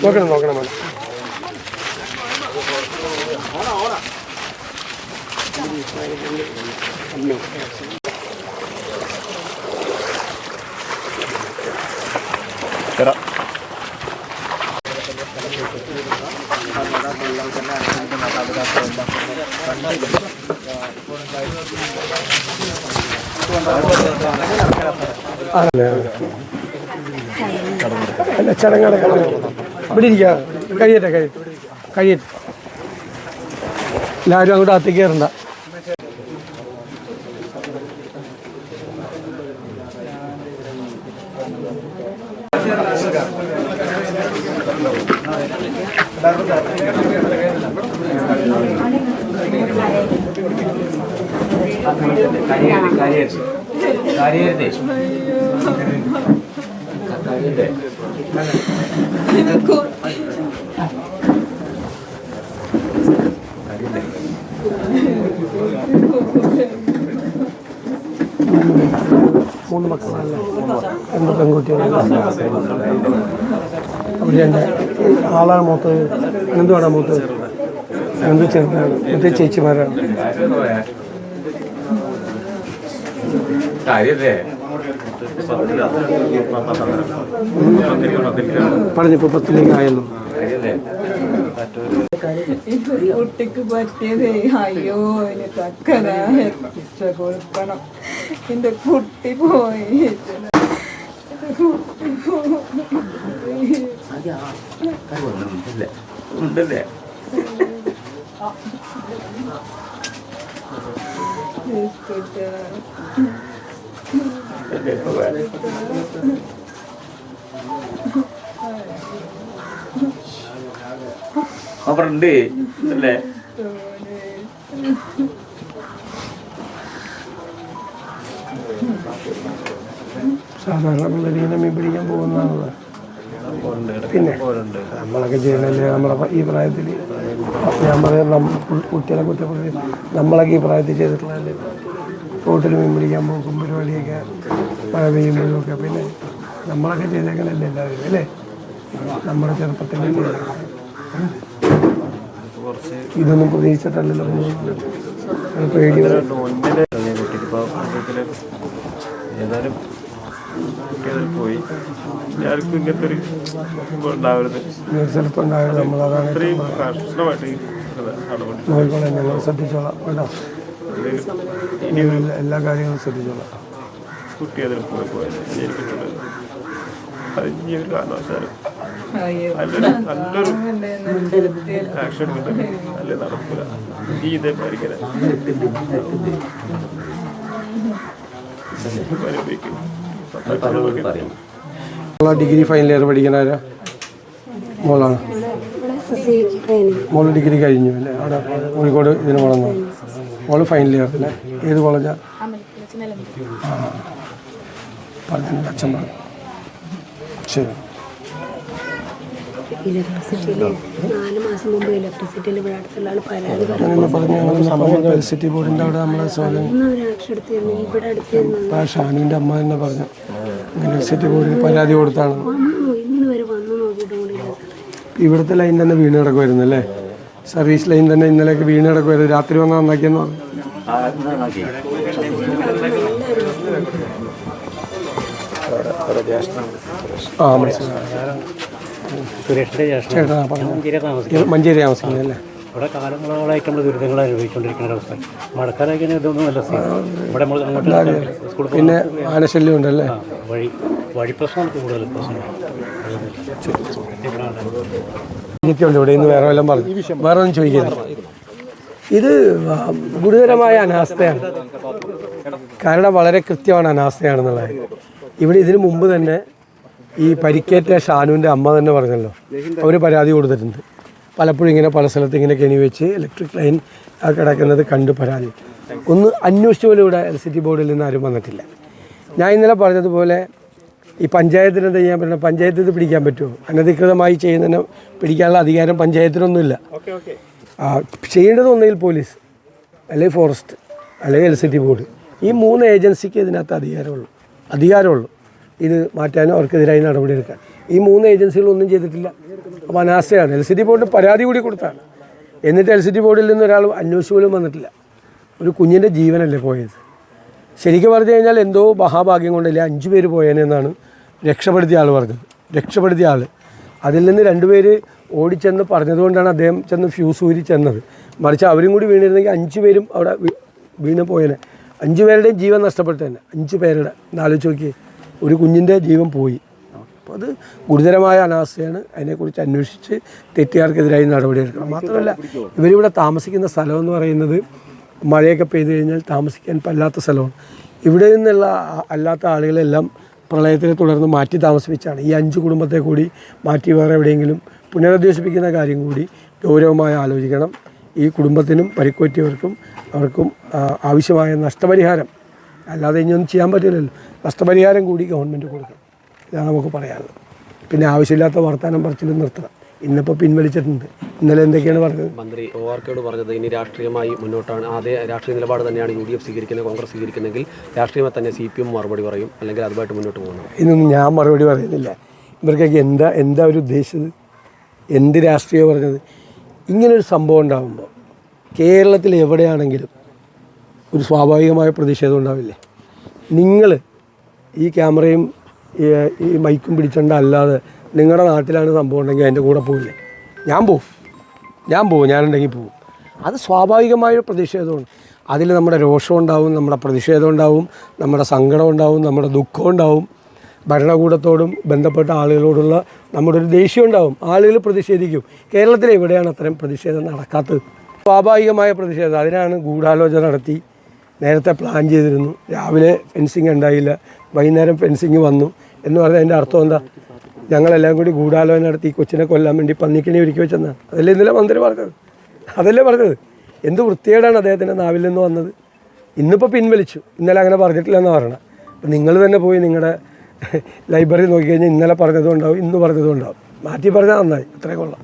നോക്കണം നോക്കണം വേണം. അല്ല ചടങ്ങടക്കണം ഇവിടെ ഇരിക്കുക. കഴിയട്ടെ കഴിയട്ടെ എല്ലാവരും അങ്ങോട്ട് അകത്തേക്ക് കയറണ്ട. മൂന്ന് മക്കളല്ലേ, രണ്ട് പെൺകുട്ടികളല്ല. അവർ രണ്ട് ആളാണ് മൂത്തത്, എന്തുവാണ് മൂത്തത്, എന്ത് ചെറുതാണ്, മറ്റേ ചേച്ചിമാരാണ്. പറഞ്ഞപ്പോ 10 ആയല്ലോ. കുട്ടിക്ക് പറ്റിയത് അയ്യോ അതിന് തക്കതായ ശിക്ഷ കൊടുക്കണം. എന്റെ കുട്ടി പോയി അവരുണ്ട് അല്ലേ? സാധാരണ പിള്ളേരിങ്ങനെ മീൻ പിടിക്കാൻ പോകുന്നതാണല്ലോ. പിന്നെ നമ്മളൊക്കെ ചെയ്യണല്ലേ നമ്മളെ ഈ പ്രായത്തിൽ. ഞാൻ പറയാം കുട്ടികളെ കുറ്റപ്പെടുത്തി നമ്മളൊക്കെ ഈ പ്രായത്തിൽ ചെയ്തിട്ടുള്ളതല്ലേ. തോട്ടിൽ മീൻ പിടിക്കാൻ പോകും പരിപാടിയൊക്കെ മഴ പെയ്യുമ്പോഴും ഒക്കെ. പിന്നെ നമ്മളൊക്കെ ചെയ്തേക്കണല്ലേ എല്ലാവരും അല്ലേ, നമ്മുടെ ചെറുപ്പത്തിൽ. ഇതൊന്നും പ്രതീക്ഷിച്ചിട്ടല്ലല്ലോ പേടി. ഏതായാലും പോയി ആർക്കും ഇങ്ങനത്തെ ഒരു ഉണ്ടാവരുത്. ചിലപ്പോൾ ഉണ്ടായത് നമ്മളതാണ്. കർശനമായിട്ട് നോക്കിക്കോളാം, ഞങ്ങൾ ശ്രദ്ധിച്ചോളാം കേട്ടോ. ഇനി എല്ലാ കാര്യങ്ങളും ശ്രദ്ധിച്ചോളാം. കുട്ടി അതിൽ പോയത് എനിക്കിട്ടുള്ളത് അത് ഇനി ഒരു കാരണവശാലും നല്ലൊരു ആക്ഷൻ കിട്ടും. അല്ലേ നടക്കൂല ഈ ഇതേ പരിക്കല ഡിഗ്രി ഫൈനൽ ഇയർ പഠിക്കണാരാ? മോളാണ്. മോള് ഡിഗ്രി കഴിഞ്ഞു അല്ലേ? അവിടെ കോഴിക്കോട് ഇതിന് പോകണമെന്നോ? മോള് ഫൈനൽ ഇയർ അല്ലേ? ഏത് കോളേജാണ്? പറഞ്ഞു അച്ഛൻ പറഞ്ഞു. ശരി. ഇലക്ട്രിസിറ്റിയിൽ 4 മാസം മുമ്പ് ഇലക്ട്രിസിറ്റിയിൽ ഇവിടെ അടുത്തുള്ള ആൾ പരാതി പറഞ്ഞു. എലക്ട്രിസിറ്റി ബോർഡിൻ്റെ അവിടെ നമ്മളെ ഇവിടെ അടുത്തിരുന്നു. ഷാനുവിൻ്റെ അമ്മ തന്നെ പറഞ്ഞു ഇലക്ട്രിസിറ്റി ബോർഡിന് പരാതി കൊടുത്താണ്. ഇന്ന് വരെ വന്ന് നോക്കിയിട്ടും കൂടിയില്ല. ഇവിടുത്തെ ലൈൻ തന്നെ വീണ് കിടക്കുമായിരുന്നു അല്ലേ? സർവീസ് ലൈൻ തന്നെ ഇന്നലെയൊക്കെ വീണ് കിടക്കുമായിരുന്നു. രാത്രി വന്ന് നന്നാക്കിയെന്ന് പറഞ്ഞു. ആ മനസ്സിലായി. ചേട്ടാ പറഞ്ഞു മഞ്ചേരി താമസിക്കുന്നത് അല്ലേ? ഇവിടെ കാലങ്ങളായിട്ട് നമ്മൾ ദുരിതങ്ങൾ അനുഭവിച്ചുകൊണ്ടിരിക്കുന്ന അവസ്ഥ. മഴക്കാലമൊക്കെ ഇതൊന്നും അല്ല ഇവിടെ നമ്മൾ അങ്ങോട്ട്. പിന്നെ ആനശല്യം ഉണ്ടല്ലേ? വഴി പ്രശ്നമാണ് കൂടുതൽ പ്രശ്നം. എനിക്കുണ്ട് ഇവിടെ. ഇന്ന് വേറെ വല്ലതും പറഞ്ഞു, വേറെ ഒന്നും ചോദിക്കരുത്. ഇത് ഗുരുതരമായ അനാസ്ഥയാണ്. കാരണം വളരെ കൃത്യമാണ് അനാസ്ഥയാണെന്നുള്ളത്. ഇവിടെ ഇതിനു മുമ്പ് തന്നെ ഈ പരിക്കേറ്റ ഷാനുവിൻ്റെ അമ്മ തന്നെ പറഞ്ഞല്ലോ, അവർ പരാതി കൊടുത്തിട്ടുണ്ട്. പലപ്പോഴും ഇങ്ങനെ പല സ്ഥലത്ത് ഇങ്ങനെ കെണി വെച്ച് ഇലക്ട്രിക് ലൈൻ കിടക്കുന്നത് കണ്ട് പരാതി. ഒന്ന് അന്വേഷിച്ച പോലും ഇവിടെ എലക്ട്രിസിറ്റി ബോർഡിൽ നിന്ന് ആരും വന്നിട്ടില്ല. ഞാൻ ഇന്നലെ പറഞ്ഞതുപോലെ ഈ പഞ്ചായത്തിന് എന്താ ചെയ്യാൻ പറ്റുന്നത്? പഞ്ചായത്ത് ഇത് പിടിക്കാൻ പറ്റുമോ? അനധികൃതമായി ചെയ്യുന്നതിന് പിടിക്കാനുള്ള അധികാരം പഞ്ചായത്തിനൊന്നുമില്ല. ചെയ്യേണ്ടത് ഒന്നുകിൽ പോലീസ്, അല്ലെങ്കിൽ ഫോറസ്റ്റ്, അല്ലെങ്കിൽ എലക്ട്രിസിറ്റി ബോർഡ്. ഈ 3 ഏജൻസിക്ക് ഇതിനകത്ത് അധികാരമുള്ളൂ. ഇത് മാറ്റാനും അവർക്കെതിരായി നടപടിയെടുക്കാൻ. ഈ 3 ഏജൻസികളൊന്നും ചെയ്തിട്ടില്ല. അപ്പോൾ അനാസ്ഥയാണ്. LCT ബോർഡിന് പരാതി കൂടി കൊടുത്താണ്. എന്നിട്ട് LCT ബോർഡിൽ നിന്ന് ഒരാൾ അന്വേഷിച്ചു പോലും വന്നിട്ടില്ല. ഒരു കുഞ്ഞിൻ്റെ ജീവനല്ലേ പോയത്. ശരിക്കും പറഞ്ഞു കഴിഞ്ഞാൽ എന്തോ മഹാഭാഗ്യം കൊണ്ടല്ലേ 5 പേര് പോയേനെന്നാണ് രക്ഷപ്പെടുത്തിയ ആൾ പറഞ്ഞത്. രക്ഷപ്പെടുത്തിയ ആൾ അതിൽ നിന്ന് 2 പേര് ഓടിച്ചെന്ന് പറഞ്ഞതുകൊണ്ടാണ് അദ്ദേഹം ചെന്ന് ഫ്യൂസ് ഊരി ചെന്നത്. മറിച്ച് അവരും കൂടി വീണിരുന്നെങ്കിൽ 5 പേരും അവിടെ വീണ് പോയേനെ. 5 പേരുടെയും ജീവൻ നഷ്ടപ്പെട്ടു തന്നെ. 5 പേരുടെ ആലോചിച്ച് നോക്കിയേ, ഒരു കുഞ്ഞിൻ്റെ ജീവൻ പോയി. അപ്പോൾ അത് ഗുരുതരമായ അനാസ്ഥയാണ്. അതിനെക്കുറിച്ച് അന്വേഷിച്ച് തെറ്റുകാർക്കെതിരായി നടപടിയെടുക്കണം. മാത്രമല്ല ഇവരിവിടെ താമസിക്കുന്ന സ്ഥലമെന്ന് പറയുന്നത് മഴയൊക്കെ പെയ്തു കഴിഞ്ഞാൽ താമസിക്കാൻ പറ്റാത്ത സ്ഥലമാണ്. ഇവിടെ നിന്നുള്ള അല്ലാത്ത ആളുകളെല്ലാം പ്രളയത്തിനെ തുടർന്ന് മാറ്റി താമസിപ്പിച്ചാണ്. ഈ 5 കുടുംബത്തെ കൂടി മാറ്റി വേറെ എവിടെയെങ്കിലും പുനരധിവസിപ്പിക്കുന്ന കാര്യം കൂടി ഗൗരവമായി ആലോചിക്കണം. ഈ കുടുംബത്തിനും പരിക്കുപറ്റിയവർക്കും അവർക്കും ആവശ്യമായ നഷ്ടപരിഹാരം, അല്ലാതെ ഇനിയൊന്നും ചെയ്യാൻ പറ്റില്ലല്ലോ, നഷ്ടപരിഹാരം കൂടി ഗവൺമെൻറ് കൊടുക്കണം. ഇതാണ് നമുക്ക് പറയാനുള്ളത്. പിന്നെ ആവശ്യമില്ലാത്ത വർത്തമാനം പറച്ചിലും നിർത്തണം. ഇന്നിപ്പോൾ പിൻവലിച്ചിട്ടുണ്ട്. ഇന്നലെ എന്തൊക്കെയാണ് പറഞ്ഞത്? മന്ത്രി ORKയോട് പറഞ്ഞത് ഇനി രാഷ്ട്രീയമായി മുന്നോട്ടാണ്, അതേ രാഷ്ട്രീയ നിലപാട് തന്നെയാണ് UDF സ്വീകരിക്കുന്നത്, കോൺഗ്രസ് സ്വീകരിക്കുന്നെങ്കിൽ രാഷ്ട്രീയമായി തന്നെ CPM മറുപടി പറയും, അല്ലെങ്കിൽ അതുമായിട്ട് മുന്നോട്ട് പോകുന്നു. ഇതൊന്നും ഞാൻ മറുപടി പറയുന്നില്ല. ഇവർക്കൊക്കെ എന്താ ഒരു ഉദ്ദേശിച്ചത്? എന്ത് രാഷ്ട്രീയം പറഞ്ഞത്? ഇങ്ങനൊരു സംഭവം ഉണ്ടാകുമ്പോൾ കേരളത്തിൽ എവിടെയാണെങ്കിലും ഒരു സ്വാഭാവികമായ പ്രതിഷേധം ഉണ്ടാവില്ലേ? നിങ്ങൾ ഈ ക്യാമറയും ഈ മൈക്കും പിടിച്ചോണ്ടല്ലാതെ നിങ്ങളുടെ നാട്ടിലാണ് സംഭവം ഉണ്ടെങ്കിൽ അതിൻ്റെ കൂടെ പോവില്ലേ? ഞാൻ പോവും, ഞാനുണ്ടെങ്കിൽ പോവും. അത് സ്വാഭാവികമായ പ്രതിഷേധമാണ്. അതിൽ നമ്മുടെ രോഷം ഉണ്ടാവും, നമ്മുടെ പ്രതിഷേധം ഉണ്ടാവും, നമ്മുടെ സങ്കടം ഉണ്ടാവും, നമ്മുടെ ദുഃഖം ഉണ്ടാവും. ഭരണകൂടത്തോടും ബന്ധപ്പെട്ട ആളുകളോടുള്ള നമ്മുടെ ഒരു ദേഷ്യം ഉണ്ടാവും. ആളുകൾ പ്രതിഷേധിക്കും. കേരളത്തിൽ എവിടെയാണ് അത്രയും പ്രതിഷേധം നടക്കാത്തത്? സ്വാഭാവികമായ പ്രതിഷേധം. അതിനാണ് ഗൂഢാലോചന നടത്തി, നേരത്തെ പ്ലാൻ ചെയ്തിരുന്നു. രാവിലെ ഫെൻസിങ് ഉണ്ടായില്ല, വൈകുന്നേരം ഫെൻസിങ് വന്നു എന്ന് പറഞ്ഞാൽ അതിൻ്റെ അർത്ഥം എന്താ? ഞങ്ങളെല്ലാം കൂടി ഗൂഢാലോചന നടത്തി കൊച്ചിനെ കൊല്ലാൻ വേണ്ടി പന്നിക്കിണി ഒരുക്കി വെച്ചെന്നാണ്. അതല്ലേ ഇന്നലെ മന്ത്രി പറഞ്ഞത്? അതല്ലേ പറഞ്ഞത്? എന്ത് വൃത്തികേടാണ് അദ്ദേഹത്തിൻ്റെ നാവിൽ നിന്ന് വന്നത്. ഇന്നിപ്പോൾ പിൻവലിച്ചു, ഇന്നലെ അങ്ങനെ പറഞ്ഞിട്ടില്ലെന്ന് പറയണം. അപ്പം നിങ്ങൾ തന്നെ പോയി നിങ്ങളുടെ ലൈബ്രറി നോക്കിക്കഴിഞ്ഞാൽ ഇന്നലെ പറഞ്ഞതും ഉണ്ടാവും, ഇന്ന് പറഞ്ഞതും ഉണ്ടാവും. മാറ്റി പറഞ്ഞാൽ നന്നായി, അത്രേ കൊള്ളാം.